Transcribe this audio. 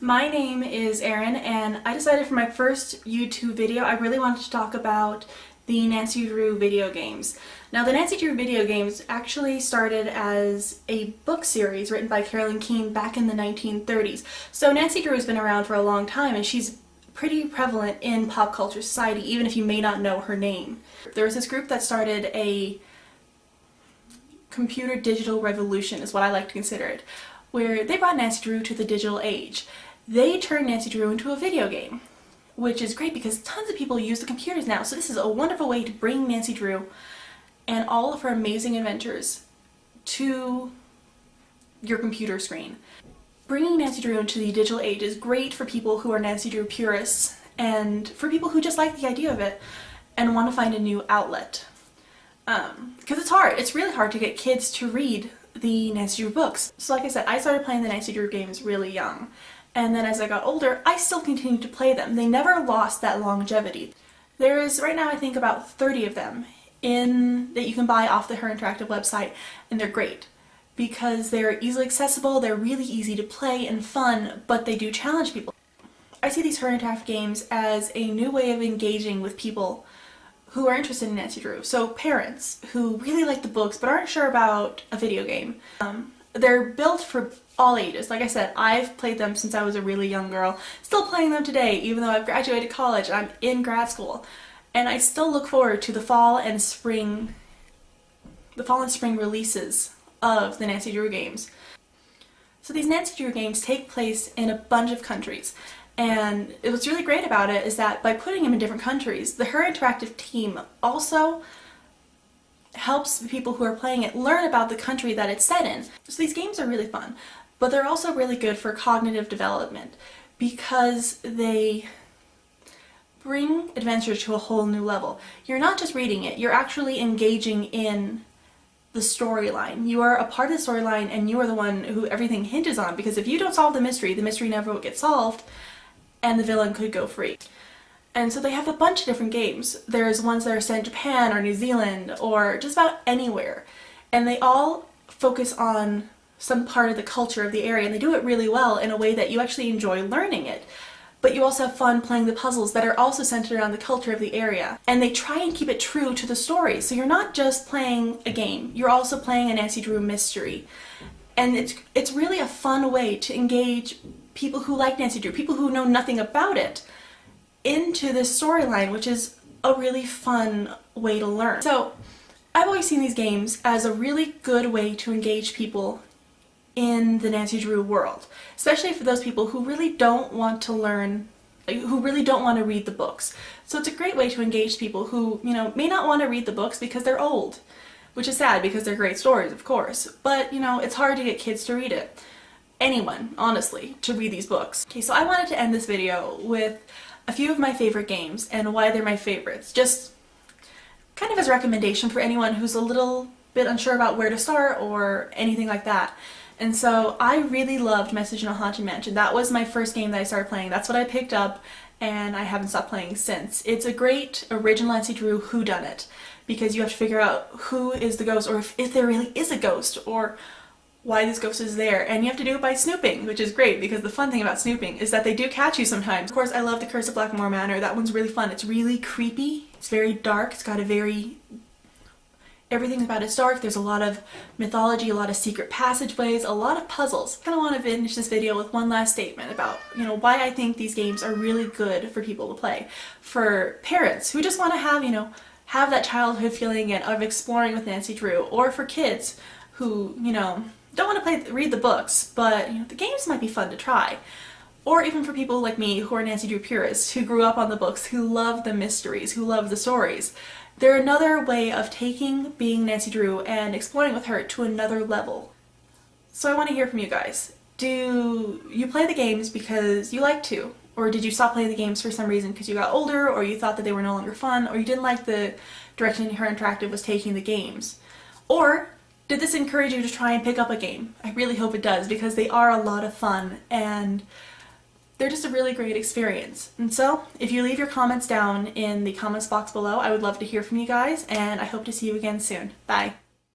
My name is Erin, and I decided for my first YouTube video I really wanted to talk about the Nancy Drew video games. Now, the Nancy Drew video games actually started as a book series written by Carolyn Keene back in the 1930s. So Nancy Drew has been around for a long time, and she's pretty prevalent in pop culture society, even if you may not know her name. There was this group that started a computer digital revolution, is what I like to consider it, where they brought Nancy Drew to the digital age. They turned Nancy Drew into a video game, which is great because tons of people use the computers now, so this is a wonderful way to bring Nancy Drew and all of her amazing adventures to your computer screen. Bringing Nancy Drew into the digital age is great for people who are Nancy Drew purists and for people who just like the idea of it and want to find a new outlet. Because it's hard. It's really hard to get kids to read the Nancy Drew books. So like I said, I started playing the Nancy Drew games really young. And then as I got older, I still continued to play them. They never lost that longevity. There is right now I think about 30 of them that you can buy off the HERINTERACTIve website, and they're great because they're easily accessible, they're really easy to play and fun, but they do challenge people. I see these HERINTERACTIve games as a new way of engaging with people who are interested in Nancy Drew. So parents who really like the books but aren't sure about a video game. They're built for all ages. Like I said, I've played them since I was a really young girl. Still playing them today, even though I've graduated college and I'm in grad school. And I still look forward to the fall and spring releases of the Nancy Drew games. So these Nancy Drew games take place in a bunch of countries. And what's really great about it is that by putting them in different countries, the HERINTERACTIve team also helps the people who are playing it learn about the country that it's set in. So these games are really fun, but they're also really good for cognitive development because they bring adventure to a whole new level. You're not just reading it, you're actually engaging in the storyline. You are a part of the storyline and you are the one who everything hinges on, because if you don't solve the mystery never will get solved and the villain could go free. And so they have a bunch of different games. There's ones that are set in Japan or New Zealand or just about anywhere. And they all focus on some part of the culture of the area, and they do it really well in a way that you actually enjoy learning it. But you also have fun playing the puzzles that are also centered around the culture of the area. And they try and keep it true to the story. So you're not just playing a game, you're also playing a Nancy Drew mystery. And it's really a fun way to engage people who like Nancy Drew, people who know nothing about it, into this storyline, which is a really fun way to learn. So I've always seen these games as a really good way to engage people in the Nancy Drew world, especially for those people who really don't want to learn, who really don't want to read the books. So it's a great way to engage people who, may not want to read the books because they're old, which is sad because they're great stories, of course, but it's hard to get kids to read it. Anyone, honestly, to read these books. Okay, so I wanted to end this video with a few of my favorite games and why they're my favorites, just kind of as a recommendation for anyone who's a little bit unsure about where to start or anything like that. And so I really loved Message in a Haunted Mansion. That was my first game that I started playing. That's what I picked up, and I haven't stopped playing since. It's a great original Nancy Drew whodunit, because you have to figure out who is the ghost, or if there really is a ghost, or why this ghost is there, and you have to do it by snooping, which is great because the fun thing about snooping is that they do catch you sometimes. Of course, I love The Curse of Blackmoor Manor. That one's really fun. It's really creepy. It's very dark. It's got everything about it's dark. There's a lot of mythology, a lot of secret passageways, a lot of puzzles. I kind of want to finish this video with one last statement about, why I think these games are really good for people to play. For parents who just want to have that childhood feeling of exploring with Nancy Drew, or for kids who, don't want to read the books, but the games might be fun to try. Or even for people like me who are Nancy Drew purists, who grew up on the books, who love the mysteries, who love the stories. They're another way of taking being Nancy Drew and exploring with her to another level. So I want to hear from you guys. Do you play the games because you like to? Or did you stop playing the games for some reason because you got older, or you thought that they were no longer fun, or you didn't like the direction HERINTERACTIve was taking the games? Or did this encourage you to try and pick up a game? I really hope it does, because they are a lot of fun and they're just a really great experience. And so, if you leave your comments down in the comments box below, I would love to hear from you guys, and I hope to see you again soon. Bye!